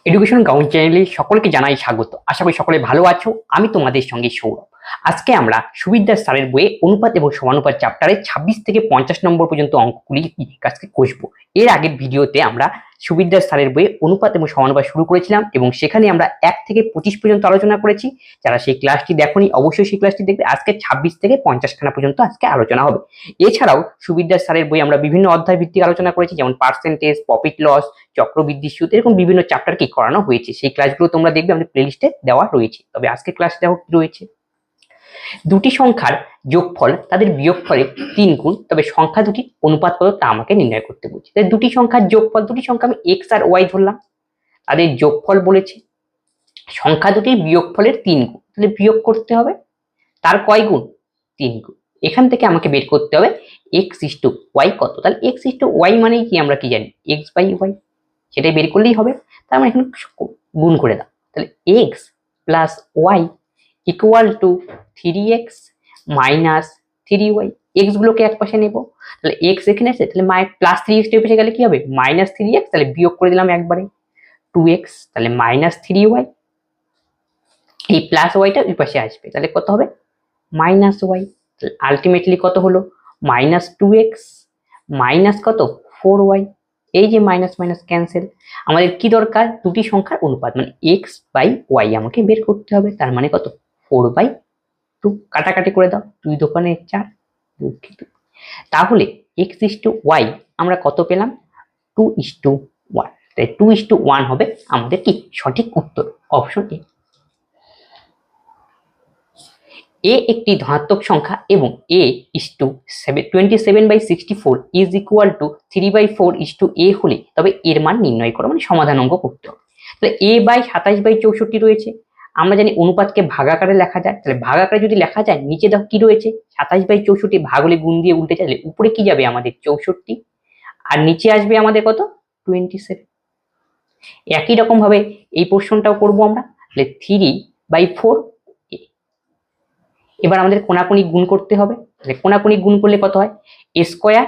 Education ground চ্যানেলে সকলকে জানাই স্বাগত। আশা করি সকলে ভালো আছো। আমি তোমাদের সঙ্গে সৌরভ। আজকে আমরা সুবিদ্যার স্যারের বইয়ে অনুপাত এবং সমানুপাত চ্যাপ্টারে 26 থেকে 50 নম্বর পর্যন্ত অঙ্কগুলি আজকে কষবো। এর আগের ভিডিওতে আমরা সুবিদ্যার স্যারের বইয়ে অনুপাত এবং সমানুপাত শুরু করেছিলাম এবং সেখানে আমরা 1 থেকে 25 পর্যন্ত আলোচনা করেছি। যারা সেই ক্লাসটি দেখোনি অবশ্যই সেই ক্লাসটি দেখবে। আজকে 26 থেকে 50 খানা পর্যন্ত আজকে আলোচনা হবে। এছাড়াও সুবিদ্যার স্যারের বই আমরা বিভিন্ন অধ্যায় ভিত্তিক আলোচনা করেছি, যেমন পার্সেন্টেজ, প্রফিট লস, চক্রবৃদ্ধি সুদ, এরকম বিভিন্ন চ্যাপ্টার কি করানো হয়েছে। সেই ক্লাসগুলো তোমরা দেখবে আমাদের প্লেলিস্টে দেওয়া রয়েছে। তবে আজকে ক্লাস দেখো কি রয়েছে। দুটি সংখ্যার যোগফল তাদের বিয়োগফলের 3 গুণ, তবে সংখ্যা দুটি অনুপাত কত তা আমাকে নির্ণয় করতে বলছে। তাই দুটি সংখ্যার যোগফল, দুটি সংখ্যা আমি এক্স আর ওয়াই ধরলাম, তাদের যোগফল বলেছে। সংখ্যা দুটির বিয়োগফলের 3 গুণ, তাহলে বিয়োগ করতে হবে। তার কয় গুণ? 3 গুণ। এখান থেকে আমাকে বের করতে হবে এক্স ইস টু ওয়াই কত। তাহলে এক্স ইস টু ওয়াই মানে কি আমরা কি জানি? এক্স বাই ওয়াই, সেটাই বের করলেই হবে। তার মানে এখানে গুণ করে দাও। তাহলে X plus Y equal to 3x minus 3y। এক্স গুলোকে এক পাশে নেব, তাহলে এক্স এখানে আছে, তাহলে প্লাস 3x এর পাশে গেলে কি হবে? মাইনাস 3x, তাহলে বিয়োগ করে দিলাম একবারে 2x, তাহলে মাইনাস 3y। এই প্লাস ওয়াইটা ওই পাশে আসবে, তাহলে কত হবে? Minus Y. আলটিমেটলি কত হলো? মাইনাস 2x মাইনাস কত? 4y। এই যে মাইনাস মাইনাস ক্যান্সেল। আমাদের কি দরকার? দুটি সংখ্যার অনুপাত, মানে এক্স বাই ওয়াই আমাকে বের করতে হবে। তার মানে কত? 4/2। কাটাকাটি করে দাও, 2 দোকানে 4। তাহলে এক্স ইস টু ওয়াই আমরা কত পেলাম? 2:1। তাই 2:1 হবে আমাদের কি সঠিক উত্তর, অপশন এ। এ একটি ধনাত্মক সংখ্যা এবং a is to 27/64 is equal to 3/4 a হলে তবে এর মান নির্ণয় করো, মানে সমাধান অঙ্ক করতে হবে। তাহলে a বাই 27/64 রয়েছে। আমরা জানি অনুপাতকে ভাগাকারে লেখা যায়, তাহলে ভাগাকারে যদি লেখা যায় নিচে দেখো কি রয়েছে? 27/64 ভাগ হলে গুণ দিয়ে উল্টে যাবে, উপরে কি যাবে আমাদের 64 আর নিচে আসবে আমাদের কত? 27। একই রকম ভাবে এই পোর্শনটাও করবো আমরা। তাহলে 3/4। এবার আমাদের কোনাকুনি গুণ করতে হবে। তাহলে কোনাকুনি গুণ করলে কত হয়? এ স্কোয়ার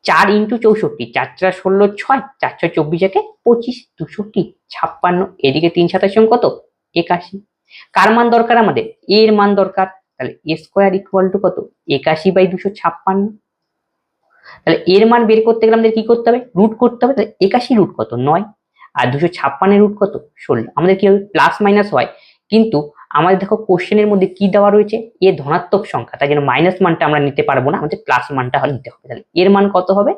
4 ইন্টু 64, 4 4 16 6, 4 6 24 একে 25, 62 56। এদিকে 3 27 কত? 81। কার মান দরকার আমাদের? এর মান দরকার। তাহলে এ স্কোয়ার ইকুয়াল টু কত? 81/256। তাহলে এর মান বের করতে গেলে আমাদের কি করতে হবে? রুট করতে হবে। তাহলে 81 রুট কত? 9, আর 256 রুট কত? 16। আমাদের কি হবে? প্লাস মাইনাস হয়, কিন্তু আমাদের দেখো কোশ্চেনের মধ্যে কি দেওয়া রয়েছে? এ ধনাত্মক সংখ্যা, তাই জন্য মাইনাস মানটা আমরা নিতে পারবো না, আমাদের প্লাস মানটা নিতে হবে। তাহলে এর মান কত হবে?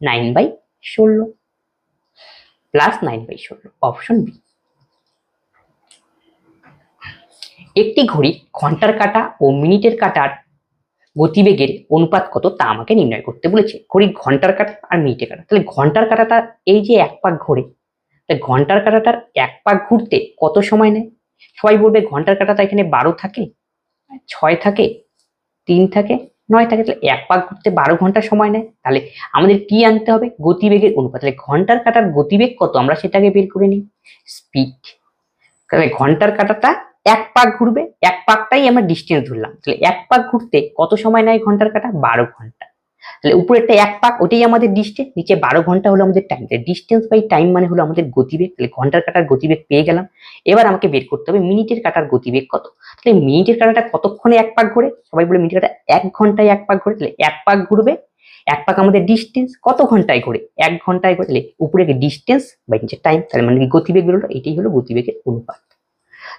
9/16, প্লাস 9/16, অপশন বি। একটি ঘড়ি ঘন্টার কাঁটা ও মিনিটের কাঁটার গতিবেগের অনুপাত কত তা আমাকে নির্ণয় করতে বলেছে। ঘড়ি ঘন্টার কাঁটা আর মিনিটের কাঁটা। তাহলে ঘন্টার কাঁটাটা এই যে 1 পাক ঘোরে, তাহলে ঘন্টার কাঁটাটার 1 পাক ঘুরতে কত সময় নেয়? সবাই বলবে ঘন্টার কাঁটাটা এখানে 12 থাকে, 6 থাকে, 3 থাকে, 9 থাকে, তাহলে 1 পাক ঘুরতে 12 ঘন্টা সময় নেয়। তাহলে আমাদের কি আনতে হবে? গতিবেগের অনুপাত। তাহলে ঘন্টার কাঁটার গতিবেগ কত আমরা সেটাকে বের করে নিই, স্পিড। তাহলে ঘন্টার কাঁটাটা 1 পাক ঘুরবে, 1 পাকটাই আমরা ডিস্টেন্স ধরলাম। তাহলে 1 পাক ঘুরতে কত সময় নেয় ঘন্টার কাঁটা? 12 ঘন্টা। তাহলে উপরেরটা 1 পাক, ওটাই আমাদের ডিস্টেন্স, নিচে 12 ঘন্টা হলো আমাদের টাইম। ডিস্টেন্স বাই টাইম মানে হলো আমাদের গতিবেগ। তাহলে ঘন্টার কাঁটার গতিবেগ পেয়ে গেলাম। এবার আমাকে বের করতে হবে মিনিটের কাঁটার গতিবেগ কত। তাহলে মিনিটের কাঁটাটা কতক্ষণে 1 পাক ঘোরে? সবাই বলে মিনিটের কাঁটা 1 ঘন্টায় 1 পাক ঘোরে। তাহলে 1 পাক ঘুরবে, 1 পাক আমাদের ডিস্টেন্স, কত ঘন্টায় ঘোরে? 1 ঘন্টায় ঘোরে। তাহলে উপরে ডিস্টেন্স বাই নিচে টাইম, তাহলে মানে গতিবেগ বেরোলো, এটাই হলো গতিবেগের অনুপাত।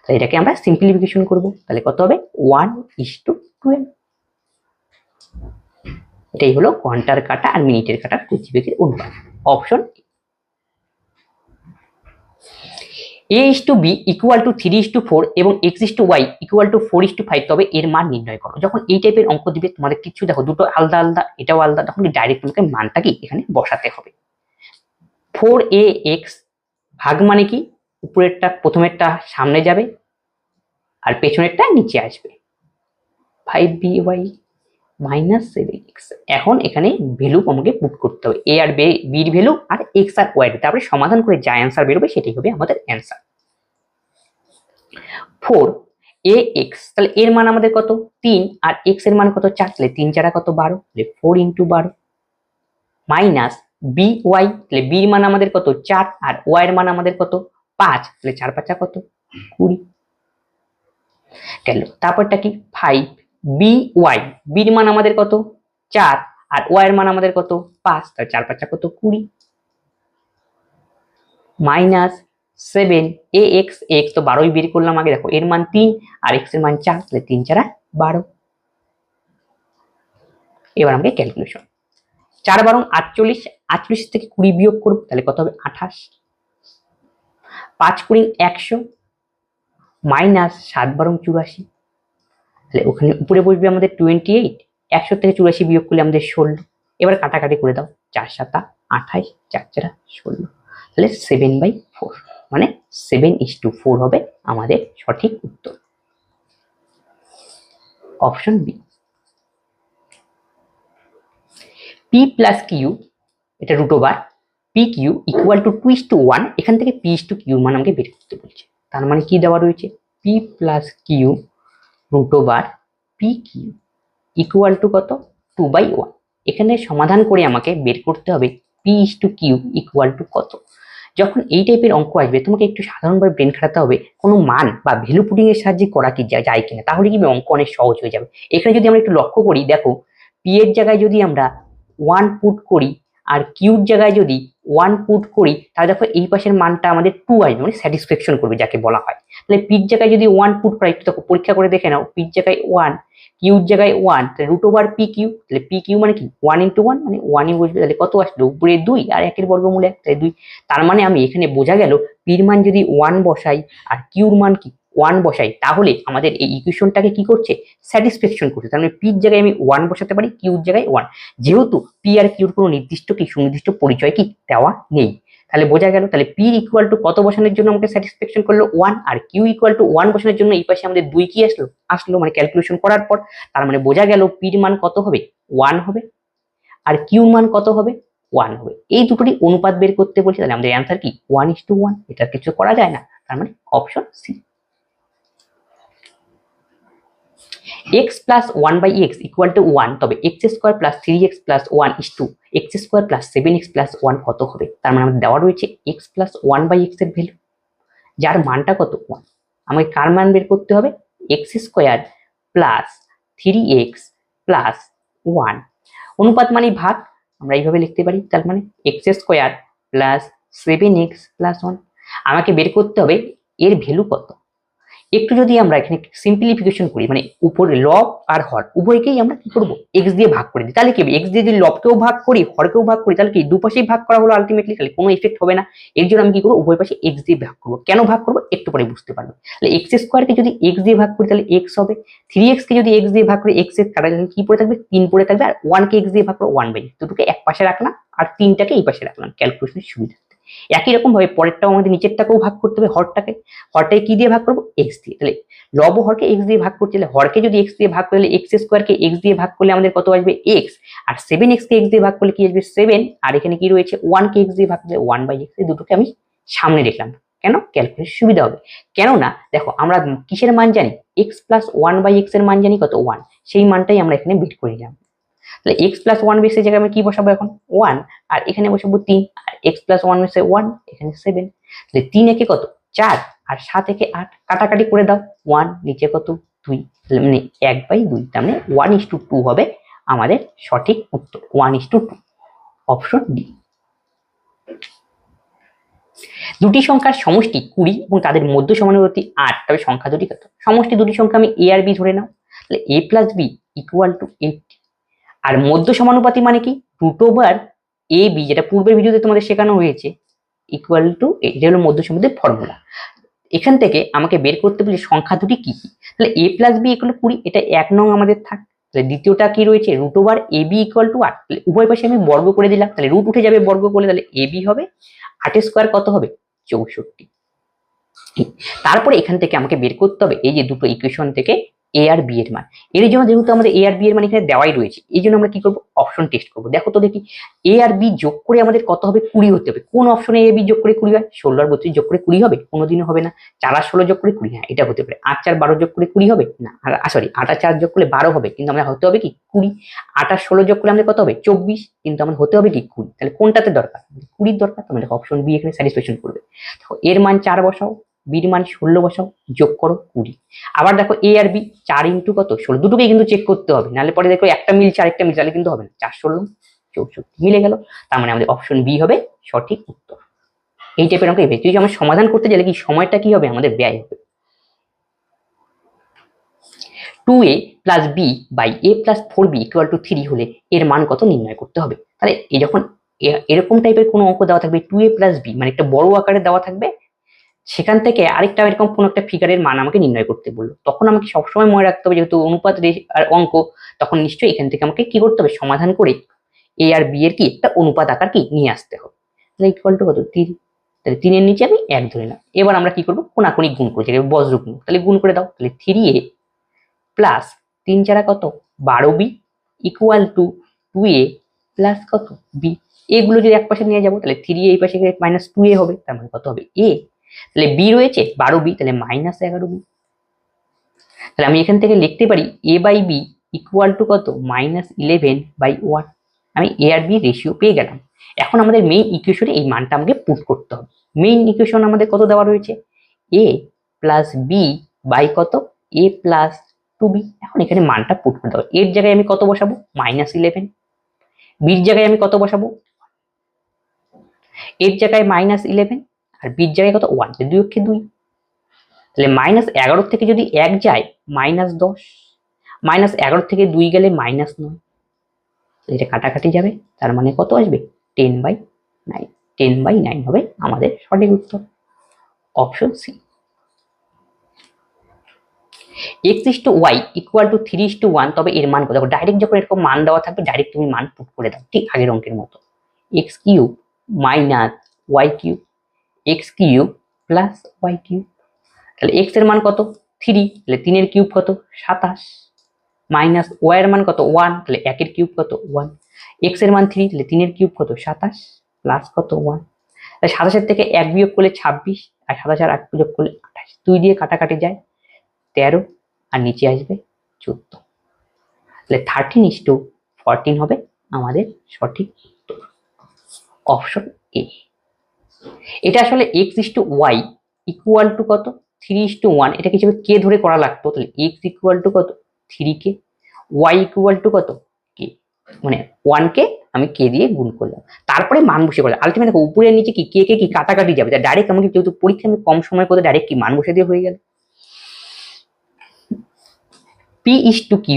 তাহলে এটাকে আমরা সিম্পলিফিকেশন করব। তাহলে কত হবে? 1:12। এটাই হলো ঘন্টার কাঁটা আর মিনিটের কাঁটার গতিবেগের অনুপাত, option A is to B equal to 3:4 এবং X is to Y equal to 4:5, তবে এর মান নির্ণয় করো। যখন এই টাইপের অঙ্ক দিবে তোমাদের কিছু দেখো দুটো আলাদা আলাদা, এটাও আলাদা, তখন ডাইরেক্ট তোমাকে মানটা কি এখানে বসাতে হবে। 4ax ভাগ মানে কি? উপরেরটা প্রথমেরটা সামনে যাবে আর পেছনেরটা নিচে আসবে। 5by minus 7x। এখন এখানে ভ্যালু আমাকে পুট করতে হবে, এ আর বির ভ্যালু আর এক্স আর ওয়াই, তারপরে সমাধান করে যা অ্যান্সার বেরোবে সেটাই হবে আমাদের অ্যান্সার। 4ax, তাহলে এর মান আমাদের কত? 3, আর x এর মান কত? 4, তাহলে 3 4 কত? 12, তাহলে 4 × 12 মাইনাস বি ওয়াই, তাহলে বির মান আমাদের কত 4 আর ওয়াই এর মান আমাদের কত 5, তাহলে 4 5 কত 20 গেল। তারপরটা কি 5 বি ওয়াই, বির মান আমাদের কত 4 আর ওয়াই এর মান আমাদের কত 5, তাহলে 4 5 কত 20 মাইনাস 7 এ এক্স, এক্স তো 12ই বের করলাম আগে, দেখো এর মান 3 আর এক্স এর মান 4, তাহলে 3 4 12। এবার আমাকে ক্যালকুলেশন 4 12 48, 48 থেকে 20 বিয়োগ করব, তাহলে কত হবে 28, 5 20 100 মাইনাস 7 12 84, তাহলে ওখানে উপরে বসবে আমাদের 28, 100 থেকে 84 বিয়োগ করলে আমাদের 16। এবার কাটাকাটি করে দাও, 4 7 28, 4 4 16, তাহলে 7/4 মানে 7:4 হবে আমাদের সঠিক উত্তর, option B. P plus Q, এটা root over P Q equal to 2:1, এখান থেকে পি টু কিউ মান আমাকে বের করতে বলছে। তার মানে কি দেওয়া রয়েছে, P plus Q root over P Q equal to কত 2/1। এখানে সমাধান করে আমাকে বের করতে হবে P to Q equal to কত। যখন এই টাইপের অঙ্ক আসবে তোমাকে একটু সাধারণভাবে ব্রেন খাটাতে হবে, কোনো মান বা ভ্যালু পুটিং এর সাহায্যে করা কি যায় কিনা, তাহলে কি অঙ্ক অনেক সহজ হয়ে যাবে। এখানে যদি আমরা একটু লক্ষ্য করি, দেখো পি এর জায়গায় যদি আমরা 1 পুট করি আর কিউর জায়গায় যদি 1 পুট করি, তাহলে দেখো এই পাশের মানটা আমাদের 2 আসবে, মানে স্যাটিসফ্যাকশন করবে যাকে বলা হয়। তাহলে পির জায়গায় যদি 1 পুট করা, একটু দেখো পরীক্ষা করে দেখে নাও, পির জায়গায় 1 কিউর জায়গায় 1, তাহলে রুট ওভার পি কিউ, তাহলে পি কিউ মানে কি 1 × 1 মানে 1ই বসবে, তাহলে কত আসলো উপরে 2 আর 1 এর বর্গমূল 1, তাহলে 2। তার মানে আমি এখানে বোঝা গেল পির মান যদি 1 বসাই আর কিউর মান কি 1 বসাই, তাহলে আমাদের এই ইকুয়েশনটাকে কি করছে স্যাটিসফ্যাকশন করছে। তার মানে পির জায়গায় আমি 1 বসাতে পারি, কিউর জায়গায় 1, যেহেতু পি আর কিউর কোনো নির্দিষ্ট কি সুনির্দিষ্ট পরিচয় কি দেওয়া নেই, তাহলে বোঝা গেল তাহলে পি ইকুয়াল টু কত বসানোর জন্য আমাকে স্যাটিসফ্যাকশন করলো 1, আর কিউ ইকুয়াল টু 1 বসানোর জন্য এই পাশে আমাদের 2 কি আসলো মানে ক্যালকুলেশন করার পর। তার মানে বোঝা গেল পির মান কত হবে 1 হবে আর কিউর মান কত হবে 1 হবে। এই দুটোরই অনুপাত বের করতে বলছি, তাহলে আমাদের অ্যান্সার কি 1:1, এটা কিছু করা যায় না, তার মানে option C. x plus 1/x equal to 1, তবে x square plus 3x plus 1 is to x square plus 7x plus 1 কত হবে। তার মানে আমাদের দেওয়া রয়েছে x প্লাস 1/x এর ভ্যালু, যার মানটা কত 1। আমাকে কার মান বের করতে হবে, x square plus 3x plus 1, অনুপাত মানে ভাগ, আমরা এইভাবে লিখতে পারি। তার মানে x square plus 7x plus 1, আমাকে বের করতে হবে এর ভ্যালু কত। একটু যদি আমরা এখানে সিম্পলিফিকেশন করি, মানে উপরে লব আর হর উভয়কেই আমরা কি করব x দিয়ে ভাগ করে দিই, তাহলে কি হবে x দিয়ে যদি লবকেও ভাগ করি হরকেও ভাগ করি, তাহলে কি দুপাশেই ভাগ করা হলো আলটিমেটলি, তাহলে কোনো ইফেক্ট হবে না। এর জন্য আমি কি করবো উভয় পাশে x দিয়ে ভাগ করবো। কেন ভাগ করবো একটু পরে বুঝতে পারবো। তাহলে x স্কয়ারকে যদি x দিয়ে ভাগ করি তাহলে x হবে, 3x কে যদি x দিয়ে ভাগ করি x এর কাটা কি পড়ে থাকবে 3 পড়ে থাকবে, আর 1 কে x দিয়ে ভাগ করো 1/x, দুটোকে এক পাশে রাখলাম আর 3টাকে এই পাশে রাখলাম ক্যালকুলেশনের সুবিধা। একই রকম ভাবে পরেরটাও আমাদের নিচেরটাকেও ভাগ করতে হবে, হরটাকে কি দিয়ে ভাগ করবো x দিয়ে। তাহলে লব হরকে x দিয়ে ভাগ করতে হলে হরকে যদি x দিয়ে ভাগ করলে x স্কয়ারকে x দিয়ে ভাগ করলে আমাদের কত আসবে x, আর 7x কে x দিয়ে ভাগ করলে কি আসবে 7, আর এখানে কি রয়েছে 1 কে x দিয়ে ভাগ করলে 1/x, এই দুটোকে আমি সামনে লিখলাম। কেন ক্যালকুলেশন সুবিধা হবে। কেননা দেখো আমরা কিসের মান জানি x প্লাস 1/x এর মান জানি কত 1, সেই মানটাই আমরা এখানে বের করে নিলাম। তাহলে x প্লাস 1/x এর জায়গায় আমি কি বসাবো এখন 1, আর এখানে বসাবো 3, আর x প্লাস 1 এর 1 এখানে 7, তাহলে 3 একে কত 4 আর 7 একে 8, কাটাকাটি করে দাও 1 নিচে কত 2, তাহলে মানে 1/2, তার মানে 1:2 হবে আমাদের সঠিক উত্তর 1:2, অপশন ডি। দুটি সংখ্যার সমষ্টি 20 এবং তাদের মধ্য সমানুপাতি 8, তবে সংখ্যা দুটি কত। সমষ্টি দুটি সংখ্যা আমি a আর b ধরে নাও, তাহলে a plus b equal to 8, আর মধ্য সমানুপাতি মানে কি রুট ওভার এ বি, যেটা পূর্বের ভিডিওতে তোমাদের শেখানো হয়েছে, ইকুয়াল টু এটা হলো মধ্য সমানুপাতির ফর্মুলা। এখান থেকে আমাকে বের করতে বলি সংখ্যা দুটি কি কি। তাহলে a plus b equal to 20, এটা 1 নং আমাদের থাক। তাহলে দ্বিতীয়টা কি রয়েছে root over A B equal to 8, তাহলে উভয় পাশে আমি বর্গ করে দিলাম, তাহলে রুট উঠে যাবে বর্গ করলে, তাহলে এ বি হবে 8 স্কয়ার কত হবে 64। তারপরে এখান থেকে আমাকে বের করতে হবে এই যে দুটো ইকুয়েশন থেকে এ আর বি এর মান। এর জন্য যেহেতু আমাদের এ আর বি এর মান এখানে দেওয়াই রয়েছে, এই জন্য আমরা কি করবো, অপশন টেস্ট করবো। দেখো তো দেখি এ আর বি যোগ করে আমাদের কত হবে, 20 হতে হবে। কোন অপশনে এ বি যোগ করে 20 হয়? 16 আর 32 যোগ করে 20 হবে? কোনোদিনও হবে না। 4 আর 16 যোগ করে 20, হ্যাঁ এটা হতে পারে। 8 4 12 যোগ করে 20 হবে না, সরি 8 আর 4 যোগ করলে 12 হবে, কিন্তু আমরা হতে হবে কি 20। 8 আর 16 যোগ করলে আমাদের কত হবে, 24, কিন্তু আমার হতে হবে কি 20। তাহলে কোনটাতে দরকার, 20 দরকার। তাহলে দেখো অপশন বি এখানে স্যাটিসফ্যাকশন করবে। দেখো এর মান 4 বসাও, বির মান 16 বসাও, যোগ করো 20। আবার দেখো এ আর বি 4 ইন্টু কত 16, দুটোকেই কিন্তু চেক করতে হবে, নাহলে পরে দেখো একটা মিলছে আরেকটা মিলছে, তাহলে কিন্তু হবে না। 4 16 64 মিলে গেল। তার মানে আমাদের অপশন বি হবে সঠিক উত্তর। এই টাইপের অঙ্ক এভাবে যদি আমরা সমাধান করতে গেলে কি সময়টা কি হবে, আমাদের ব্যয় হবে। 2a plus B by A plus 4b equal to 3 হলে এর মান কত নির্ণয় করতে হবে। তাহলে এই যখন এরকম টাইপের কোনো অঙ্ক দেওয়া থাকবে, 2a প্লাস বি মানে একটা বড় আকারে দেওয়া থাকবে, সেখান থেকে আরেকটা এরকম কোনো একটা ফিগারের মান আমাকে নির্ণয় করতে বললো, তখন আমাকে সবসময় মনে রাখতে হবে যেহেতু অনুপাত আর অঙ্ক, তখন নিশ্চয়ই এখান থেকে আমাকে কি করতে হবে, সমাধান করে এ আর বি এর কি একটা অনুপাত আকার কি নিয়ে আসতে হবে। তাহলে ইকুয়াল টু কত 3, তাহলে 3 এর নিচে আমি 1 ধরে নিলাম। এবার আমরা কি করবো, কোনাকুনি গুণ করে, বজ্র গুণ, তাহলে গুণ করে দাও। তাহলে 3a প্লাস 3 4 কত 12b equal to 2a plus কত b। এগুলো যদি এক পাশে নিয়ে যাবো তাহলে 3a এই পাশে গেলে মাইনাস 2a হবে, তার মানে কত হবে a। তাহলে বি রয়েছে 12b, তাহলে মাইনাস 11b। তাহলে আমি এখান থেকে লিখতে পারি a by B equal to কত মাইনাস 11/1। আমি এ আর বি রেশিও পেয়ে গেলাম। এখন আমাদের মেইন ইকুয়েশনে এই মানটা আমাকে পুট করতে হবে। মেইন ইকুয়েশন আমাদের কত দেওয়া রয়েছে, a প্লাস বি বাই কত a প্লাস 2b। এখন এখানে মানটা পুট করে দেবো। এর জায়গায় আমি কত বসাবো, মাইনাস 11। বির জায়গায় আমি কত বসাবো, এর জায়গায় মাইনাস 11 আর বির জায়গায় কত 1, 2 অক্ষে 2। তাহলে মাইনাস 11 থেকে যদি 1 যায় মাইনাস 10, মাইনাস 11 থেকে 2 গেলে মাইনাস 9, এটা কাটাকাটি যাবে, তার মানে কত আসবে 10/9। 10/9 হবে আমাদের সঠিক উত্তর, option C. x is to y equal to 3 is to 1, তবে এর মান কত, দেখো ডাইরেক্ট যখন এরকম মান দেওয়া থাকবে ডাইরেক্ট তুমি মান পুট করে দাও, ঠিক আগের অঙ্কের মতো। x cube minus y cube, x cube plus y cube. তাহলে x এর মান কত 3, তাহলে 3 এর কিউব কত 27, মাইনাস y এর মান কত 1, তাহলে 1 এর কিউব কত 1। x এর মান 3, তাহলে 3 এর কিউব কত 27 প্লাস কত 1। তাহলে 27 এর থেকে 1 বিয়োগ করলে 26, আর 27 আর 1 যোগ করলে 28, 2 দিয়ে কাটাকাটি যায় 13, আর নিচে আসবে 14। তাহলে 13:14 হবে আমাদের সঠিক উত্তর, অপশন এ। এটা আসলে x is to y equal to কত 3 is to 1, এটা কিছু কে ধরে করা লাগতো। তাহলে x ইকুয়াল টু কত 3k, y ইকুয়াল টু কত k, মানে 1 কে আমি কে দিয়ে গুণ করলাম, তারপরে মান বসে করলাম। আলটিমেট দেখো উপরে নিচে কি কে কে কি কাটাকাটি যাবে, ডাইরেক্ট আমাকে যেহেতু পরীক্ষা আমি কম সময় করে ডাইরেক্ট কি মান বসে দিয়ে হয়ে গেল। p is to q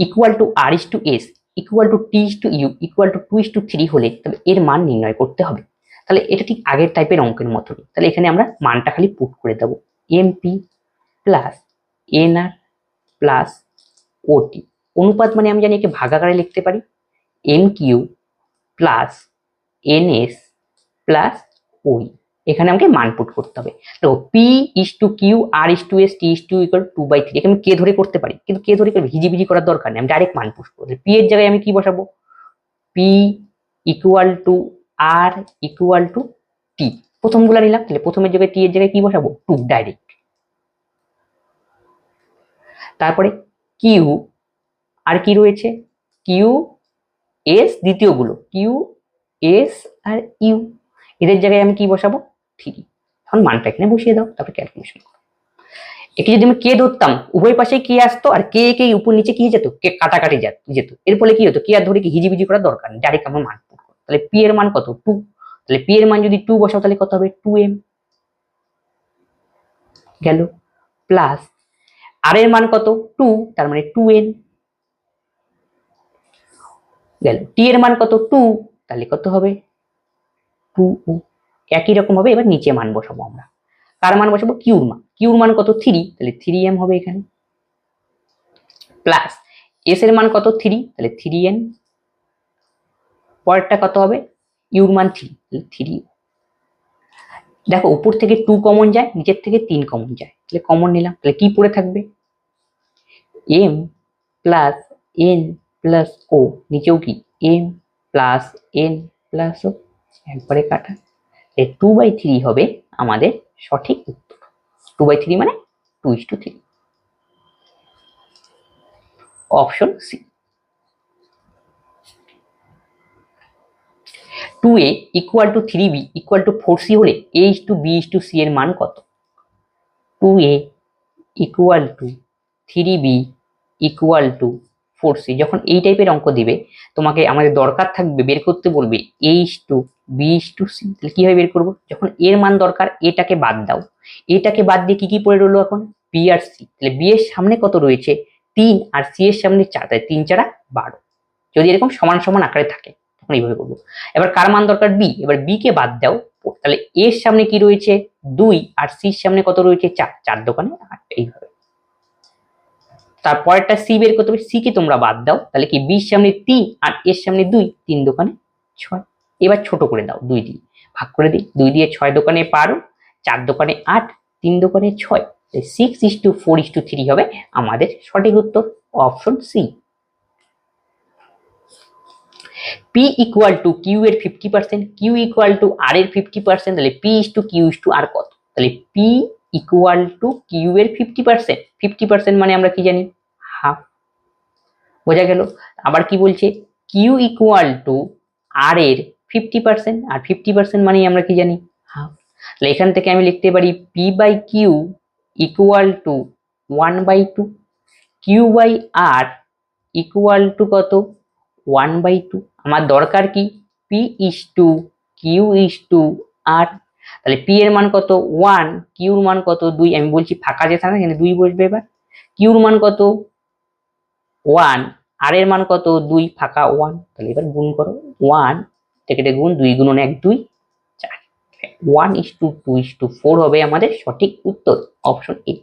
equal to r is to s equal to t is to u equal to 2 is to 3 হলে তবে এর মান নির্ণয় করতে হবে। তাহলে এটা ঠিক আগের টাইপের অঙ্কের মতনই। তাহলে এখানে আমরা মানটা খালি পুট করে দেবো, mp plus nr plus ot। অনুপাত মানে আমি জানি একে ভাগাকারে লিখতে পারি, mq প্লাস ns প্লাস ওই। এখানে আমাকে মান পুট করতে হবে। তো p is to q, r is to s, t is to u equal 2/3। এখানে আমি কে ধরে করতে পারি, কিন্তু কে ধরে হিজিবিজি করার দরকার নেই, আমি ডাইরেক্ট মান পুট করবো। p এর জায়গায় আমি কি বসাবো, p equal to r equal to t, প্রথমগুলা নিলাম। তাহলে প্রথমের জায়গায় t এর জায়গায় কি বসাবো 2 ডাইরেক্ট। তারপরে q আর কি রয়েছে, q s দ্বিতীয় গুলো q s আর u, এদের জায়গায় আমি কি বসাবো 3। এখন মানটা এখানে বসিয়ে দাও, তারপরে ক্যালকুলেশন করো। একে যদি আমি কে ধরতাম উভয় পাশে কে আসতো, আর কে কে উপর নিচে কি যেত, কে কাটাকাটি যেত। এর ফলে কি হতো, কে আর ধরে কি হিজিবিজি করার দরকার নেই, ডাইরেক্ট আমার মান পুট করো। তাহলে p এর মান কত 2, তাহলে p এর মান যদি 2 বসাও তাহলে কত হবে 2m গেল, প্লাস r এর মান কত 2, তার মানে 2n গেল, t এর মান কত 2, তাহলে কত হবে 2o। একই রকম হবে এবার নিচে মান বসাবো আমরা, কার মান বসাবো কিউর মান, কিউর মান কত 3, তাহলে 3m হবে এখানে, প্লাস s এর মান কত 3, তাহলে 3n, পরেরটা কত হবে ইউর মান 3, তাহলে 3। দেখো উপর থেকে 2 কমন যায়, নিচের থেকে 3 কমন যায়, তাহলে কমন নিলাম, তাহলে কি পড়ে থাকবে এম প্লাস এন প্লাস ও, নিচেও কি এম প্লাস এন প্লাস ও, একবারে কাটা। 2/3 হবে আমাদের সঠিক উত্তর। 2/3 মানে 2:3, option C. 2a = 3b = 4c হলে a:b:c এর মান কত? 2a = 3b = 4c। যখন এই টাইপের অঙ্ক দিবে তোমাকে আমাদের দরকার থাকবে বের করতে বলবে a:b:c, তাহলে কিভাবে বের করব? যখন এর মান দরকার এটাকে বাদ দাও, এটাকে বাদ দিয়ে কি পড়ে রইলো এখন b আর c, তাহলে b এর সামনে কত রয়েছে 3 আর c এর সামনে 4, তাই 3 4 12। যদি এরকম সমান সমান আকারে থাকে তখন এইভাবে করবো। এবার কার মান দরকার b, এবার b কে বাদ দাও, তাহলে a এর সামনে কি রয়েছে 2 আর c এর সামনে কত রয়েছে 4, 4 দোকানে 8, এইভাবে। তারপরেরটা c বের করতে হবে, c কে তোমরা বাদ দাও, তাহলে কি b এর সামনে 3 আর এর সামনে 2, 3 দোকানে 6। এবার ছোট করে দাও, 2 দিয়ে ভাগ করে দিই, 2 দিয়ে 6 দোকানে 12, 4 দোকানে 8, 3 দোকানে 6, 6:4:3 হবে আমাদের সঠিক উত্তর, অপশন সি। P = Q এর 50%, Q = R এর 50%, তাহলে P/Q/R কত? তাহলে P = Q এর 50%, 50% মানে আমরা কি জানি হাফ, বোঝা গেল। আবার কি বলছে Q = R এর 50%, আর 50% মানে আমরা কি জানি হাফ। তাহলে এখান থেকে আমি লিখতে পারি P/Q = 1/2, Q/R = কত 1/2। আমার দরকার কি P/Q/R, তাহলে P এর মান কত 1, Q এর মান কত 2, আমি বলছি ফাঁকা যেটা না এখানে 2 বসবে। এবার Q এর মান কত 1, R এর মান কত 2, ফাঁকা 1, তাহলে এবার গুণ করো 1 থেকে গুণ 2 গুণন 1 2 4, 1:2:4 হবে আমাদের সঠিক উত্তর, অপশন এ।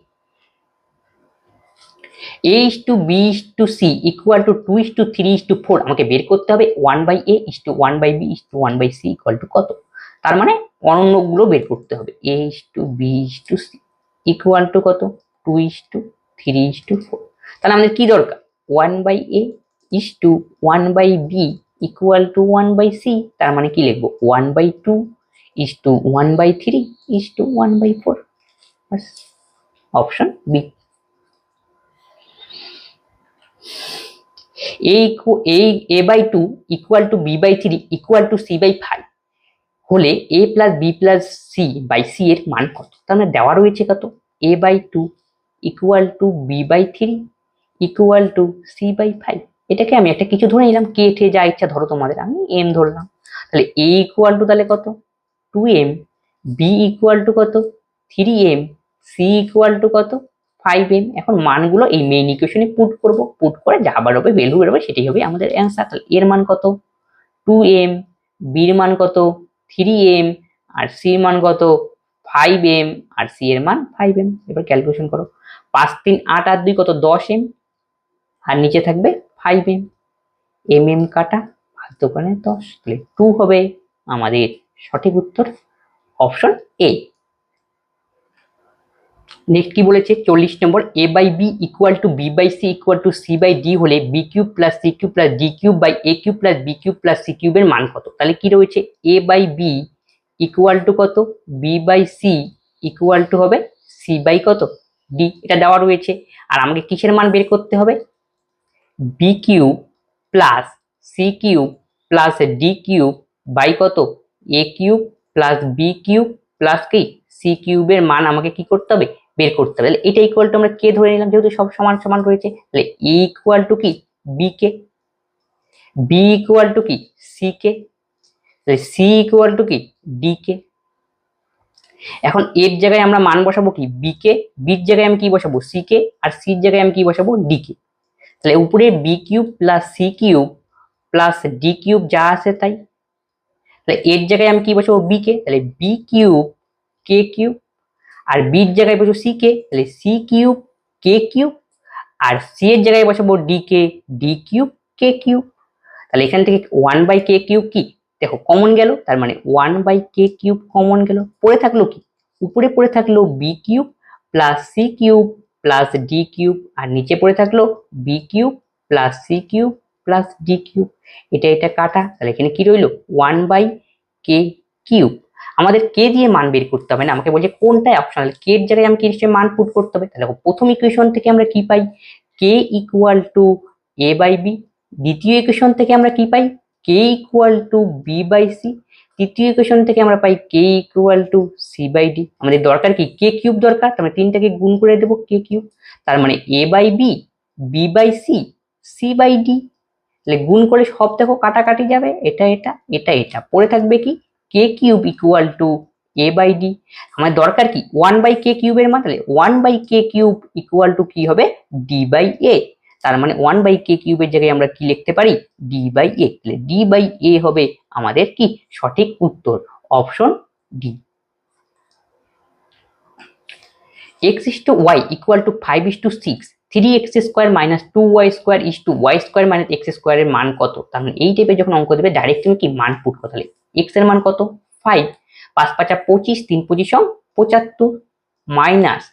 A:(B:C) = 2:3:4 আমাকে বের করতে হবে 1/A:1/B:1/C = কত, তার মানে অনন্যগুলো বের করতে হবে। A:(B:C) = কত 2:3:4, তাহলে আমাদের কি দরকার 1/A:1/B = 1/C, তার মানে কি লিখবো 1/2:1/3:1/4, option B. A/2 = B/3 = C/5 হলে A + B + C/C এর মান কত? তার মানে দেওয়া রয়েছে কত A/2 = B/3 = C/5। এটাকে আমি একটা কিছু ধরে নিলাম, কে ঠে যা ইচ্ছা ধরো তোমাদের, আমি m ধরলাম। তাহলে A = তাহলে কত 2m, B = কত 3m, C = কত 5m। এখন মানগুলো এই মেইন ইকুয়েশনে পুট করব, পুট করে যা বেরোবে ভ্যালু বেরোবে সেটাই হবে আমাদের অ্যান্সার। তাহলে এর মান কত 2m, b এর মান কত 3m, আর c এর মান কত 5m, আর c এর মান 5m। এবার ক্যালকুলেশন করো, 5 3 8 আর 2 কত 10m, আর নিচে থাকবে 5m, mm কাটা, আর দোকানে 10, তাহলে 2 হবে আমাদের সঠিক উত্তর, অপশন এ। নেক্সট কি বলেছে 40 নম্বর, A/B = B/C = C/D হলে B³ + C³ + D³ / A³ + B³ + C³ এর মান কত? তাহলে কি রয়েছে A/B = কত B/C = হবে C/কত D, এটা দেওয়া রয়েছে। আর আমাকে কিসের মান বের করতে হবে B³ + C³ + D³ / কত A³ + B³ + কি C³ এর মান আমাকে কি করতে হবে বের করতে হবে। এটা ইকুয়াল টু আমরা কে ধরে নিলাম, যেহেতু সব সমান সমান রয়েছে, তাহলে A ইকুয়াল টু কি B K, B equal to কি C কে, তাহলে C ইকুয়াল টু কি D কে। এখন এর জায়গায় আমরা মান বসাবো কি B কে, B এর জায়গায় আমি কি বসাবো C কে, আর C এর জায়গায় আমি কি বসাবো D কে। তাহলে উপরে B³ + C³ + D³ যা আছে তাই, তাহলে এর জায়গায় আমি কি বসাবো B কে, তাহলে B³ K³ আর B এর জায়গায় বসাবো C কে, তাহলে C³ K³ আর C এর জায়গায় বসাবো D কে, D³ K³ তাহলে এখান থেকে 1/K³ কি দেখো কমন গেল, তার মানে 1/K³ কমন গেল, পড়ে থাকলো কি উপরে পড়ে থাকলো B³ + C³ plus D cube, আর নিচে পড়ে থাকলো B cube plus C cube plus D cube. এটা কাটা, তাহলে এখানে কি রইলো 1/k কিউব। আমাদের কে দিয়ে মান বের করতে হবে না, আমাকে বলছে কোনটাই অপশনাল, কে এর জায়গায় আমাকে নিশ্চয়ই মান পুট করতে হবে। তাহলে প্রথম ইকুয়েশন থেকে আমরা কি পাই, K equal to A by B. দ্বিতীয় ইকুয়েশন থেকে আমরা কি পাই, K equal to B by C. তৃতীয় ইকুয়েশন থেকে আমরা পাই K equal to C by D. আমাদের দরকার কি, কে কিউব দরকার, তার মানে তিনটাকে গুণ করে দেবো কে কিউব, তার মানে A by B, B by C, C by D. তাহলে গুণ করে সব দেখো কাটাকাটি যাবে, এটা পড়ে থাকবে কি K cube equal to A by D. আমার দরকার কি 1/k কিউবের মান, তাহলে 1/k কিউব ইকুয়াল টু কি হবে ডি বাই এ। তার মানে 1/k কিউবের জায়গায় আমরা কি লিখতে পারি ডি বাই এ। তাহলে ডি বাই এ হবে আমাদের কি সঠিক উত্তর, option D. x is to y equal to 5 is to 6, 3x square minus 2y square is to y square minus x square এর মান কত। তার মানে এই টাইপের যখন অঙ্ক দেবে ডাইরেক্ট তুমি কি মান পুট করতে, তাহলে x এর মান কত 5, 5 5 25, 3 পজিশন 75, মাইনাস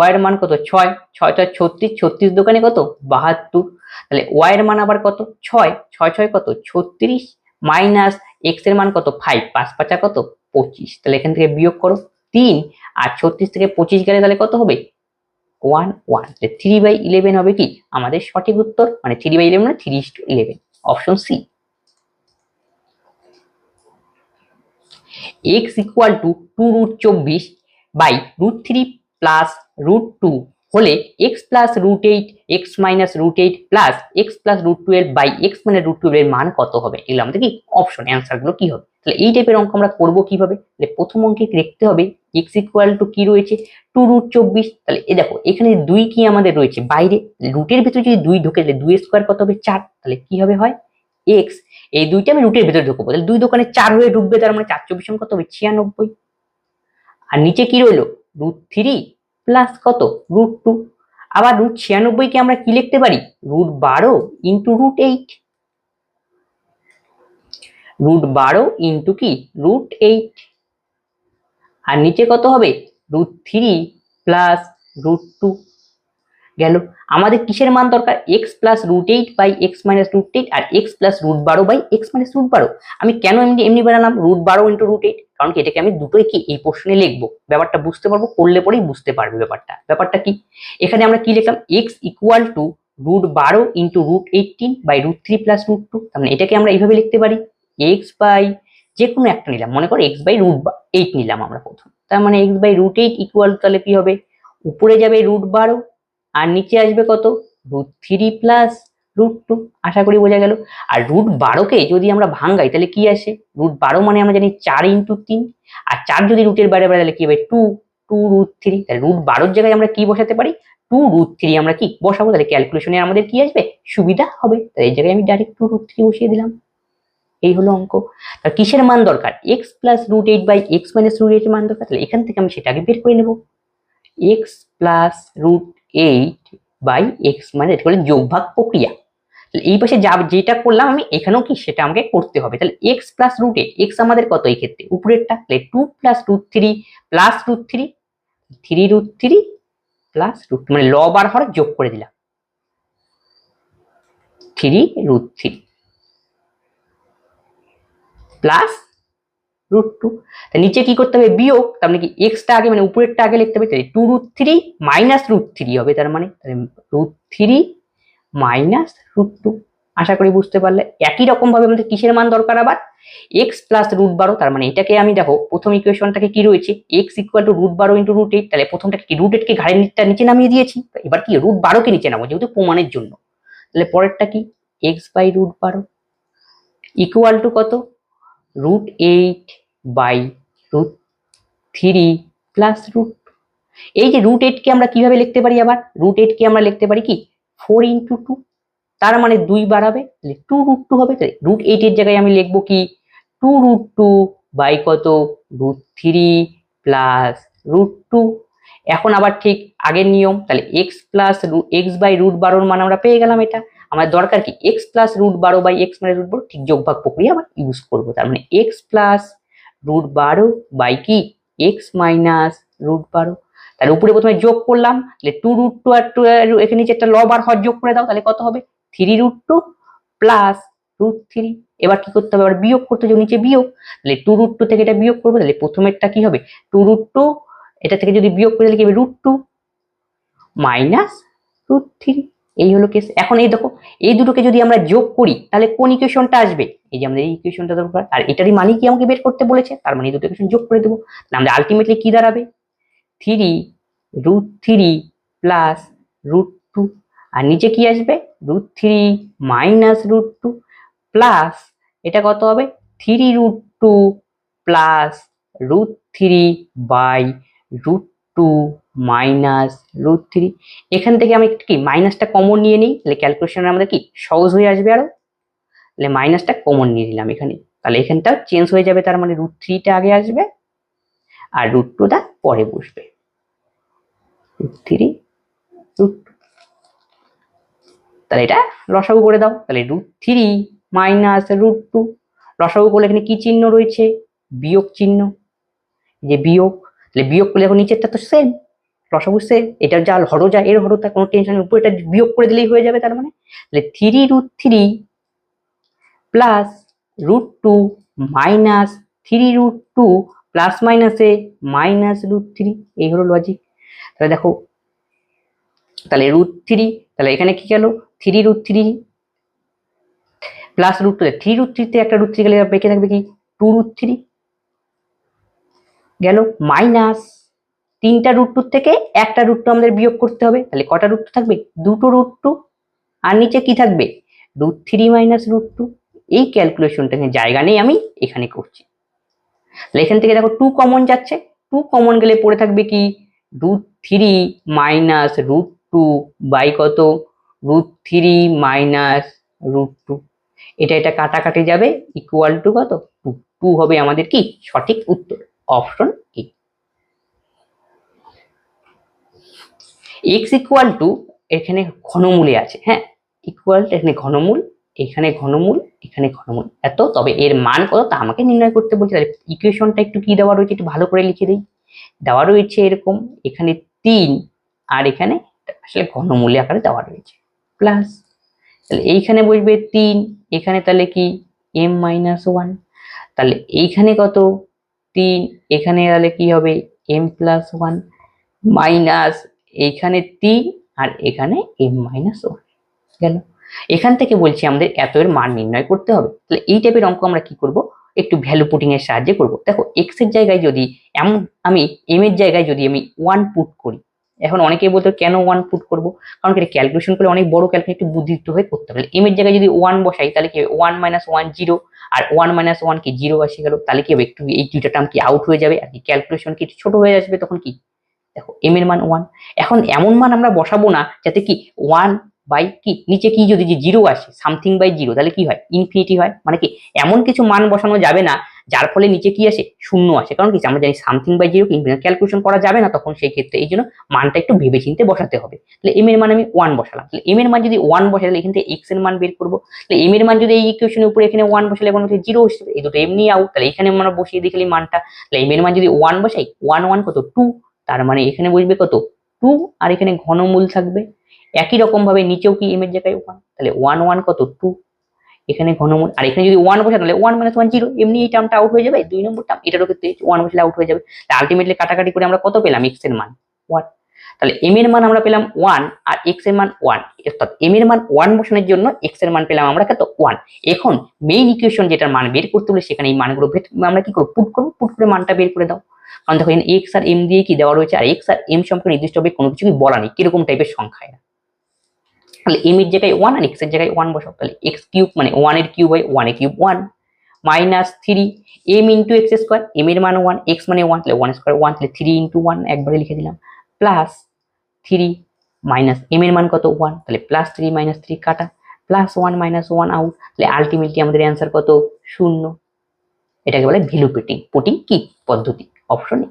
y এর মান কত 6, 6 6 36, 36 দোকানে কত 72, তাহলে y এর মান আবার কত 6, 6 6 কত 36, মাইনাস x এর মান কত 5, 5 5 কত 25, তাহলে এখান থেকে বিয়োগ করো 3, আর 36 থেকে 25 গেলে তাহলে কত হবে 1 1, 3/11 হবে কি আমাদের সঠিক উত্তর, মানে 3/11 মানে 3:11, option C. x equal to 2√24/√3 plus √2 হলে x plus √8 x minus √8 plus x plus √12/x মানে √12 এর মান কত হবে। এগুলো আমাদের কি অপশন, অ্যান্সার গুলো কি হবে। তাহলে এই টাইপের অঙ্ক আমরা করবো কিভাবে, তাহলে প্রথম অঙ্কে দেখতে হবে x ইকুয়াল টু কি রয়েছে 2√24, তাহলে এই দেখো এখানে 2 কি আমাদের রয়েছে বাইরে, রুটের ভিতরে যদি 2 ঢুকে তাহলে 2 স্কয়ার কত হবে 4, তাহলে কি হবে হয় x, এই দুইটা আমি রুটের ভিতরে ঢুকবো, তাহলে 2 দোকানে 4 হয়ে ঢুকবে, তার মানে 4 24 কত হবে 96, আর নিচে কি রইলো √3 প্লাস কত √2, আবার √96 কে আমরা কি লিখতে পারি √12 ইন্টু √8, √12 ইন্টু কি √8, আর নিচে কত হবে √3 প্লাস √2 গেল। আমাদের কিসের মান দরকার x প্লাস √8/x মাইনাস √8 আর x প্লাস √12/x মাইনাস √12। আমি কেন এমনি বানালাম √12 ইন্টু √8, কারণ কি এটাকে আমি দুটোই কি এই প্রশ্নে লিখবো, ব্যাপারটা বুঝতে পারবো, করলে পরেই বুঝতে পারবে ব্যাপারটা কি। এখানে আমরা কি লিখলাম x equal two √12 into √18/√3 plus √2, তার মানে এটাকে আমরা এইভাবে লিখতে পারি x বাই যে কোনো একটা নিলাম, মনে করো x/√8 নিলাম আমরা প্রথম, তার মানে x/√8 ইকুয়াল তাহলে কি হবে উপরে যাবে √12 আর নিচে আসবে কত √3 প্লাস √2, আশা করি বোঝা গেল। আর √12কে যদি আমরা ভাঙাই তাহলে কি আসে, √12 মানে আমরা জানি 4 ইন্টু 3, আর 4 যদি রুটের বাইরে বাইরে তাহলে কি হবে 2 √3, তাহলে √12 জায়গায় আমরা কি বসাতে পারি 2√3 আমরা কি বসাবো, তাহলে ক্যালকুলেশনে আমাদের কি আসবে সুবিধা হবে, তাহলে এই জায়গায় আমি ডাইরেক্ট 2√3 বসিয়ে দিলাম। এই হলো অঙ্ক। তার কিসের মান দরকার x প্লাস √8/x মাইনাস √8 এর মান দরকার, তাহলে এখান থেকে আমি সেটাকে বের করে নেব x প্লাস √8/x মানে এটা হলো যোগভাগ প্রক্রিয়া। তাহলে এই পাশে যেটা করলাম আমি এখানেও কি সেটা আমাকে করতে হবে, তাহলে x প্লাস √8, x আমাদের কত এই ক্ষেত্রে উপরেরটা, তাহলে 2 প্লাস √3 প্লাস √3, 3√3 প্লাস √2 মানে লব আর হর যোগ করে দিলাম 3√3 প্লাস √2, নিচে কি করতে হবে বিয়োগ, তার মানে কি এক্সটা আগে মানে উপরেরটা আগে লিখতে হবে, তাহলে 2√3 মাইনাস √3 হবে, তার মানে √3 মাইনাস √2, আশা করি বুঝতে পারলে। একই রকম ভাবে আমাদের কিসের মান দরকার আবার x প্লাস √12, তার মানে এটাকে আমি দেখো প্রথম ইকুয়েশনটাকে কি রয়েছে x ইকুয়াল টু √12 ইন্টু √8, তাহলে প্রথমটাকে কি √8 কে ঘাড়ের নিচে নামিয়ে দিয়েছি, এবার কি √12 কে নিচে নামাবো যেহেতু প্রমাণের জন্য, তাহলে পরেরটা কি x/√12 ইকুয়াল টু কত √8/√3 প্লাস √2। এই যে √8 কে আমরা কিভাবে লিখতে পারি, আবার √8 কে আমরা লিখতে পারি কি 4 ইন্টু 2, তার মানে 2 বাড়াবে তাহলে 2√2 হবে, তাহলে √8 এর জায়গায় আমি লিখবো কি 2√2 বাই কত √3 প্লাস √2। এখন আবার ঠিক আগের নিয়ম, তাহলে x প্লাস x/√12 মান আমরা পেয়ে গেলাম, এটা আমার দরকার কি x প্লাস √12/x মানে √12 ঠিক যোগভাগ প্রক্রিয়া আবার ইউজ করবো, তার মানে x প্লাস √12 বাই কি x মাইনাস √12, তাহলে উপরে প্রথমে যোগ করলাম, তাহলে 2√2 আর 2 এখানে নিচে একটা লব আর হর যোগ করে দাও, তাহলে কত হবে 3√2 প্লাস √3। এবার কি করতে হবে, এবার বিয়োগ করতে হবে, নিচে বিয়োগ, তাহলে 2√2 থেকে এটা বিয়োগ করবো, তাহলে প্রথমেরটা কি হবে 2√2, এটা থেকে যদি বিয়োগ করে তাহলে কি হবে √2 মাইনাস √3। এই হলো কেস। এখন এই দেখো এই দুটোকে যদি আমরা যোগ করি তাহলে কোন ইকুয়েশনটা আসবে, এই যে আমাদের এই ইকুয়েশনটা দরকার, আর এটারই মানে কি আমাকে বের করতে বলেছে, তার মানে এই দুটো ইকুয়েশন যোগ করে দেবো, তাহলে আমাদের আলটিমেটলি কি দাঁড়াবে 3√3 প্লাস √2, আর নিচে কি আসবে √3 মাইনাস √2 প্লাস এটা কত হবে 3√2 প্লাস √3 বাই √2 মাইনাস √3। এখান থেকে আমি কি মাইনাসটা কমন নিয়ে নিই, তাহলে ক্যালকুলেশন আমাদের কি সহজ হয়ে আসবে আরো, তাহলে মাইনাসটা কমন নিয়ে নিলাম এখানে, তাহলে এখানটাও চেঞ্জ হয়ে যাবে, তার মানে √3টা আগে আসবে আর √2টা পরে বসবে, √3 √2। তাহলে এটা লসাগু করে দাও, তাহলে √3 মাইনাস √2, লসাগু করলে এখানে কি চিহ্ন রয়েছে বিয়োগ চিহ্ন, যে বিয়োগ, তাহলে বিয়োগ করলে এখন নিচেরটা তো সেম, লসাগু সেম, এটা যা হরো যায় এর হরো, তার কোনো টেনশন নেই, উপরে এটা বিয়োগ করে দিলেই হয়ে যাবে, তার মানে তাহলে 3√3 প্লাস √2 মাইনাস 3√2 প্লাস মাইনাসে মাইনাস √3, এই হলো লজিক। তাহলে দেখো তাহলে √3, তাহলে এখানে কি গেল 3√3 প্লাস √2, 3√3 তে একটা √3 গেলে বেঁকে থাকবে কি 2√3 গেল, মাইনাস তিনটা √2 থেকে একটা √2 আমাদের বিয়োগ করতে হবে, তাহলে কটা √2 থাকবে দুটো √2, আর নিচে কি থাকবে √3 মাইনাস √2। এই ক্যালকুলেশনটাকে জায়গা নেই আমি এখানে করছি, তাহলে এখান থেকে দেখো 2 কমন যাচ্ছে, 2 কমন গেলে পড়ে থাকবে কি √3 মাইনাস √2 বাই কত √3 মাইনাস √2, এটা কাটাকাটি যাবে ইকুয়াল টু কত 2, 2 হবে আমাদের কি সঠিক উত্তর, option A. x equal two এখানে ঘনমূলে আছে, হ্যাঁ ইকুয়াল এখানে ঘনমূল, এখানে ঘনমূল, এখানে ঘনমূল এত, তবে এর মান কত তা আমাকে নির্ণয় করতে বলছে। তাহলে ইকুয়েশনটা একটু কি দেওয়া রয়েছে একটু ভালো করে লিখে দিই, দেওয়া রয়েছে এরকম, এখানে 3 আর এখানে আসলে ঘনমূলে আকারে দেওয়া রয়েছে প্লাস, তাহলে এইখানে বসবে 3, এখানে তাহলে কি m-1, তাহলে এইখানে কত 3, এখানে তাহলে কি হবে m+1 মাইনাস এইখানে 3 আর এখানে m-1 গেল। এখান থেকে বলছি আমাদের এত এর মান নির্ণয় করতে হবে, তাহলে এই টাইপের অঙ্ক আমরা কি করব একটু ভ্যালু পুটিং এর সাহায্যে করব। দেখো x এর জায়গায় যদি আমি m এর জায়গায় যদি আমি 1 পুট করি, এখন অনেকেই বলতো কেন 1 পুট করব, কারণ এটা ক্যালকুলেশন করে অনেক বড় ক্যালকুলেশন একটু বুদ্ধিযুক্ত হয়ে করতে হবে। m এর জায়গায় যদি 1 বসাই তাহলে কি হবে 1 - 1 0, আর 1 - 1 কি 0 আসে গেল, তাহলে কি হবে একটু এই দুইটা টার্ম কি আউট হয়ে যাবে, আর কি ক্যালকুলেশন কি ছোট হয়ে আসবে, তখন কি দেখো m এর মান 1, এখন এমন মান আমরা বসাবো না যাতে কি 1 বাই কি নিচে কি যদি 0 আসে সামথিং বাই 0, তাহলে কি হয় ইনফিনিটি হয়, মানে কি এমন কিছু মান বসানো যাবে না যার ফলে নিচে কি আসে শূন্য আসে, কারণ কি আমরা জানি সামথিং বাই 0 ক্যালকুলেশন করা যাবে না, তখন সেই ক্ষেত্রে এই জন্য মানটা একটু ভেবেচিন্তে বসাতে হবে। তাহলে m এর মান আমি 1 বসালাম, তাহলে m এর মান যদি 1 বসাই তাহলে এখান থেকে x এর মান বের করব, তাহলে m এর মান যদি এই ইকুয়েশনের উপরে এখানে 1 বসালে এখন 0 আসবে, এই দুটো এমনি আউট, তাহলে এখানে আমরা বসিয়ে দিই খালি মানটা, তাহলে m এর মান যদি 1 বসাই 1 1 কত 2, তার মানে এখানে বসবে কত 2, আর এখানে ঘনমূল থাকবে, একই রকম ভাবে নিচেও কি m এর জায়গায় 1, তাহলে 1 1 কত 2, এখানে ঘনমূল, আর এখানে যদি 1 বসাই তাহলে 1 - 1 0, এমনি এই টার্মটা আউট হয়ে যাবে, 2 নম্বর টার্ম এটারও ক্ষেত্রে 1 বসালে আউট হয়ে যাবে, তাহলে আলটিমেটলি কাটাকাটি করে আমরা কত পেলাম x এর মান 1, তাহলে m এর মান আমরা পেলাম 1 আর x এর মান 1, অর্থাৎ m এর মান 1 বসানোর জন্য x এর মান পেলাম আমরা কত 1। এখন মেইন ইকুয়েশন যেটার মান বের করতে হলে সেখানে এই মানগুলো আমরা কি করব পুট করে মানটা বের করে দাও, কারণ দেখো এখানে x আর m দিয়ে কি দেওয়া রয়েছে, আর x আর m সম্পর্কে নির্দিষ্টভাবে কোনো কিছু বলা নেই কিরকম টাইপের সংখ্যা, তাহলে m এর জায়গায় 1 আর x এর জায়গায় 1 বসাও, তাহলে x কিউব মানে 1 এর কিউব হয় 1 এর cube 1 minus 3 m into x square, m এর মান 1 x মানে 1 তাহলে 1 স্কয়ার 1, তাহলে 3 ইনটু 1 একবারে লিখে দিলাম প্লাস 3 মাইনাস m এর মান কত 1, তাহলে প্লাস 3 মাইনাস 3 কাটা, প্লাস 1 মাইনাস 1 आउट, তাহলে আলটিমেটলি আমাদের অ্যানসার কত 0। এটাকে বলে ভ্যালু পুটিং কি পদ্ধতি, option A.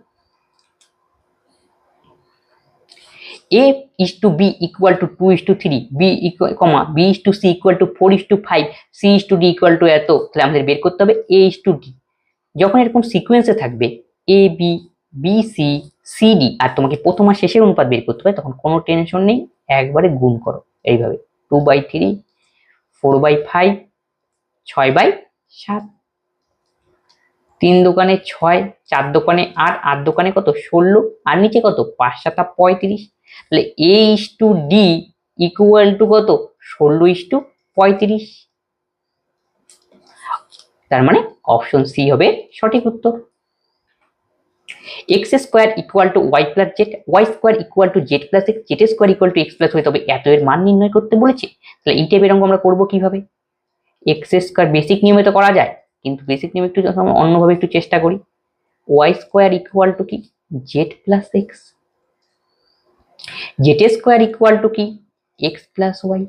A is to B equal to 2 is to 3, B equal, B is to C equal to 4 is to 5, C is to D equal to এত, তাহলে আমাদের বের করতে হবে A is to D। যখন এরকম সিকোয়েন্সে থাকবে A B B C CD, আর তোমাকে প্রথম আর শেষের অনুপাত বের করতে হবে, তখন কোনো টেনশন নেই, একবারে গুণ করো এইভাবে 2/3, 4/5, 6/7। 3 দোকানে 6, 4 দোকানে 8, 8 দোকানে কত 16, আর নিচে কত 5 7 35। তাহলে A/D ইকুয়াল টু কত 16:35। তার মানে অপশন সি হবে সঠিক উত্তর। x square equal to Y plus Z, Y square equal to Z plus X, Z square equal to X plus Y, তবে এত এর মান নির্ণয় করতে বলেছে। তাহলে এই টাইপের অঙ্ক আমরা করবো কিভাবে? এক্স স্কোয়ার বেসিক নিয়মে তো করা যায়, কিন্তু বেসিক নিয়মে একটু আমরা অন্যভাবে একটু চেষ্টা করি। ওয়াই স্কোয়ার ইকুয়াল টু কি Z plus X, Z square equal two কি এক্স প্লাস ওয়াই।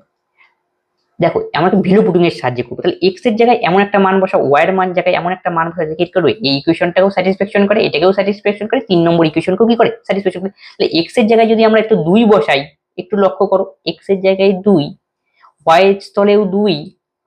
দেখো আমরা একটা ভ্যালু পুটিং এর সাহায্যে করবো। তাহলে এক্স এর জায়গায় এমন একটা মান বসা, ওয়াই এর মান জায়গায় এমন একটা মান বসা যে কি করবে, এই ইকুয়েশনটাকেও স্যাটিসফ্যাকশন করে, এটাকেও স্যাটিসফ্যাকশন করে, 3 নম্বর ইকুয়েশনকেও কি করে স্যাটিসফ্যাকশন করে। তাহলে এক্স এর জায়গায় যদি আমরা একটু 2 বসাই, একটু লক্ষ্য করো, এক্স এর জায়গায় 2, ওয়াই এর স্থলেও 2,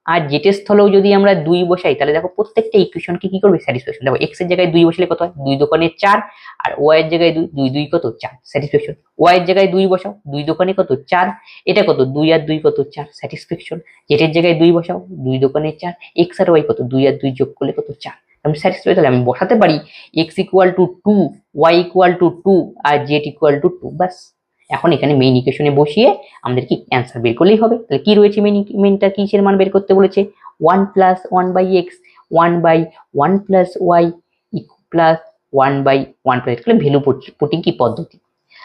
আর জেড এর স্থলেও যদি আমরা 2 বসাই, তাহলে দেখো প্রত্যেকটা ইকুয়েশনকে কি করবে স্যাটিসফ্যাকশন। দেখো এক্স এর জায়গায় 2 বসালে কত হয়, 2 দোকানে 4, আর ওয়াই এর জায়গায় 2, 2 2 কত 4, স্যাটিসফ্যাকশন। ওয়াই এর জায়গায় 2 বসাও, 2 দোকানে কত 4, এটা কত 2 আর 2 কত 4, স্যাটিসফ্যাকশন। জেড এর জায়গায় 2 বসাও, 2 দোকানে 4, এক্স আর ওয়াই কত 2 আর 2 যোগ করলে কত 4, আমি স্যাটিসফাই। তাহলে আমি বসাতে পারি X equal to 2, Y equal to 2, আর জেড ইকুয়াল টু 2, বাস। এখন এখানে মেইন ইকুয়েশনে বসিয়ে আমাদের কি অ্যান্সার বের করলেই হবে। তাহলে কি রয়েছে মেইনটা, কিসের মান বের করতে বলেছে, 1 plus 1/x, 1/1 plus Y plus 1/1 plus, value putting কি পদ্ধতি।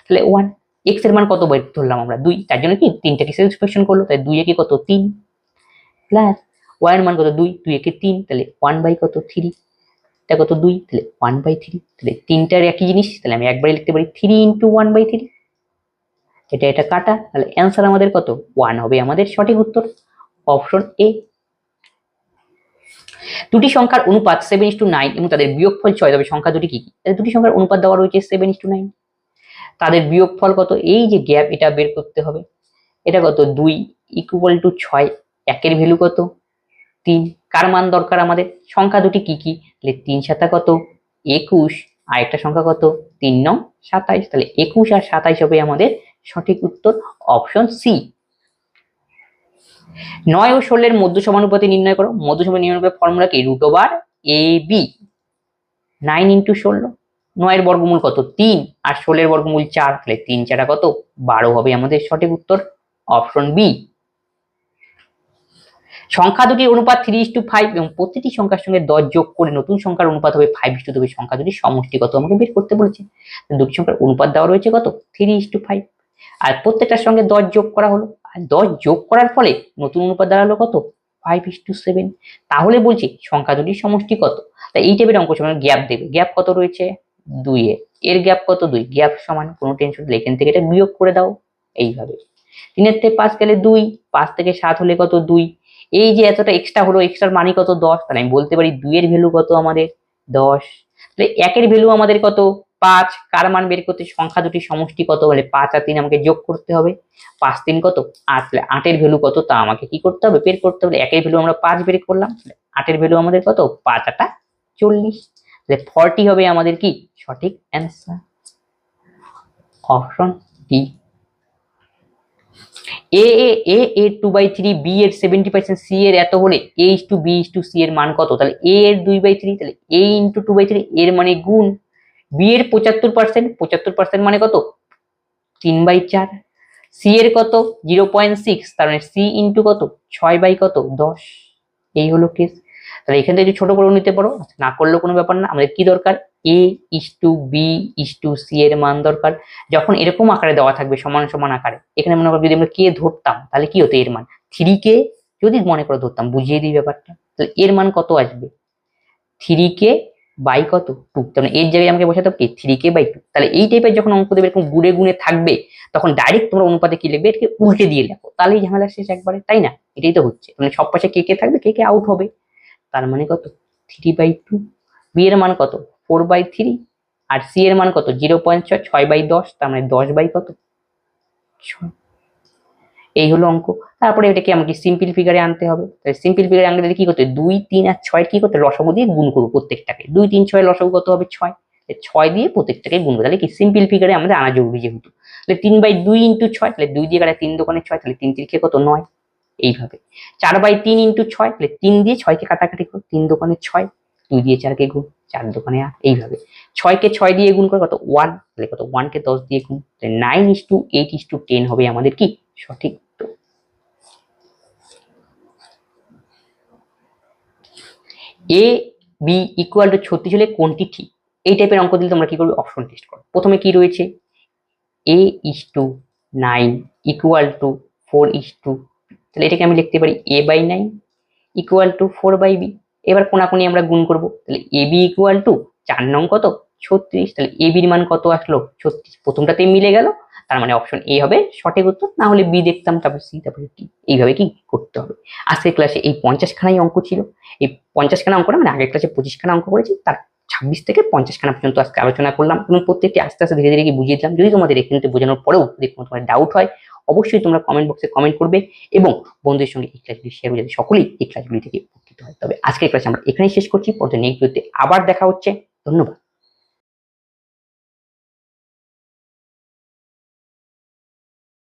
তাহলে 1, x এর মান কত বের ধরলাম আমরা 2, তার জন্য কি 3টাকে স্যাটিসফ্যাকশন করলো, তাই 2 এ কি কত 3, প্লাস y এর মান কত 2, 2 এ কি 3, তাহলে 1/কত 3, এটা কত 2, তাহলে 1/3। তাহলে তিনটার একই জিনিস, তাহলে আমি একবারে লিখতে পারি 3 × 1/3। এটা কাটা, তাহলে অ্যান্সার আমাদের কত 1 হবে আমাদের সঠিক উত্তর, অপশন এ। দুটি সংখ্যার অনুপাত 7:9 এবং তাদের বিয়োগফল 6, তবে সংখ্যা দুটি কি কি? দুটি সংখ্যার অনুপাত দেওয়া রয়েছে 7:9, তাদের বিয়োগফল কত, এই যে গ্যাপ এটা বের করতে হবে। এটা কত 2 ইকুয়াল টু 6, একের ভ্যালু কত 3, কার মান দরকার আমাদের, সংখ্যা দুটি কি কি, তাহলে 3 7 কত 21, আর একটা সংখ্যা কত 3 9 27, তাহলে 21 আর 27 হবে আমাদের সঠিক উত্তর, অপশন সি। 9 ও 16 এর মধ্য সমানুপাতি নির্ণয় করো। মধ্য সমানুপাতি নির্ণয়ের ফর্মুলা কি, √ab, 9 × 16, 9 এর বর্গমূল কত 3, আর 16 এর বর্গমূল 4, তাহলে 3 4 কত 12 হবে আমাদের সঠিক উত্তর, অপশন বি। সংখ্যা দুটির অনুপাত 3:5 এবং প্রতিটি সংখ্যার সঙ্গে 10 যোগ করে নতুন সংখ্যার অনুপাত হবে 5:2, সংখ্যা দুটির সমষ্টি কত আমাকে বের করতে বলেছে। দুটি সংখ্যার অনুপাত দেওয়া রয়েছে কত 3:5, আর প্রত্যেকটার সঙ্গে 10 যোগ করা হলো, আর 10 যোগ করার ফলে নতুন অনুপাত দাঁড়ালো কত 5:7। তাহলে বলছি সংখ্যা দুটির সমষ্টি কত। তাই এই টাইপের অঙ্ক সমান গ্যাপ দেবে, গ্যাপ কত রয়েছে 2 এর গ্যাপ কত 2, গ্যাপ সমান কোনো টেনশন, এখান থেকে এটা বিয়োগ করে দাও এইভাবে। 3 এর থেকে 5 গেলে 2, 5 থেকে 7 হলে কত 2, এই যে এতটা এক্সট্রা হলো, এক্সট্রার মানই কত 10, তাহলে আমি বলতে পারি 2 এর ভ্যালু কত আমাদের 10। তাহলে 1 এর ভ্যালু আমাদের কত 5, কার মান বের করতে, সংখ্যা দুটির সমষ্টি কত, বলে 5 আর 3 আমাকে যোগ করতে হবে, 5 3 কত 8, তাহলে 8 এর ভ্যালু কত তা আমাকে কি করতে হবে বের করতে হবে। 1 এর ভ্যালু আমরা 5 বের করলাম, 8 এর ভ্যালু আমাদের কত 5 8 40, তাহলে 40 হবে আমাদের কি সঠিক answer, option D. a 2/3, b এর 70%, c এর এত হলে a:b:c এর মান কত, তাহলে a এর 2/3, তাহলে a × 2/3 এর মানে গুণ, b এর 75%, 75% মানে কত 3/4, c এর কত 0.6, তার মানে c × কত 6 কত 10, এই হলো কেস। তাহলে এখান থেকে ছোট করে নিতে পারো, না করলেও কোনো ব্যাপার না, আমাদের কি দরকার a:b:c এর মান দরকার। যখন এরকম আকারে দেওয়া থাকবে সমান সমান আকারে, এখানে মনে করো যদি আমরা কে ধরতাম তাহলে কি হতো, এর মান 3k যদি মনে করে ধরতাম, বুঝিয়ে দিই ব্যাপারটা, তাহলে এর মান কত আসবে 3k বাই কত 2, তাহলে এর জায়গায় আমাকে বসাতে হবে 3k বাই 2। তাহলে এই টাইপের যখন অঙ্ক দেবে এরকম গুণে গুণে থাকবে, তখন ডাইরেক্ট তোমরা অনুপাতে কি লিখবে, এটাকে উল্টে দিয়ে লেখো, তাহলেই ঝামেলা শেষ একবারে, তাই না, এটাই তো হচ্ছে। মানে সব পাশে কে থাকবে, কে আউট হবে, তার মানে কত 3/2, b এর মান কত 4/3, আর c এর মান কত 0.6, 6/10, তার মানে 10 কত 6, এই হলো অঙ্ক। তারপরে এটাকে আমাকে সিম্পল ফিগারে আনতে হবে। তাহলে সিম্পল ফিগারে আনতে কি করতে, 2 3 আর 6 কি করতে লসাগু দিয়ে গুণ করব প্রত্যেকটাকে, 2 3 6 লসাগু কত হবে 6, 6 দিয়ে প্রত্যেকটাকে গুনবো, তাহলে কি সিম্পল ফিগারে আমাদের আনা জরুরি যেহেতু। তাহলে 3/2 ইন্টু 6, তাহলে 2 দিয়ে কাটা 3 দোকানে 6, তাহলে 3 3 কত 9। এইভাবে 4/3 ইন্টু 6, তাহলে 3 দিয়ে 6 কে কাটাকাটি করো, 3 দোকানে 6, 2 দিয়ে 4 কে গুণ, 4 দোকানে 8। এইভাবে 6 কে 6 দিয়ে গুণ করে কত 1, তাহলে কত 1 কে 10 দিয়ে গুণ, তাহলে 9:8:10 হবে আমাদের কি সঠিক উত্তর। এ বি ইকুয়াল টু 36 হলে কোনটি ঠিক? এই টাইপের অঙ্ক দিলে তোমরা কি করবে, অপশন টেস্ট করো। প্রথমে কি রয়েছে, a:9 ইকুয়াল টু 4:2, তাহলে এটাকে আমি লিখতে পারি a/9 ইকুয়াল টু 4/b। এবার কোনাকুনি আমরা গুণ করব, তাহলে ab ইকুয়াল টু 4 নং কত 36, তাহলে ab এর মান কত আসলো 36, প্রথমটাতেই মিলে গেল, তার মানে অপশন এ হবে সঠিক উত্তর। না হলে বি দেখতাম, তারপর সি, তারপরে কি, এইভাবে কি করতে হবে। আজকের ক্লাসে এই 50 খানাই অঙ্ক ছিল। এই 50 খানা অঙ্ক না, মানে আগের ক্লাসে 25 খানা অঙ্ক করেছি, তার 26 থেকে 50 খানা পর্যন্ত আজকে আলোচনা করলাম এবং প্রত্যেকটি আস্তে আস্তে ধীরে ধীরে কি বুঝিয়ে দিলাম। যদি তোমাদের এখানে বোঝানোর পরেও যদি কোনো তোমার ডাউট হয়, অবশ্যই তোমরা কমেন্ট বক্সে কমেন্ট করবে এবং বন্ধুদের সঙ্গে এই ক্লাসগুলি শেয়ার করে যাতে সকলেই এই ক্লাসগুলি থেকে উপকৃত হয়। তবে আজকের ক্লাস আমরা এখানেই শেষ করছি, পরবর্তী নেক্সট ভিডিওতে আবার দেখা হচ্ছে। ধন্যবাদ।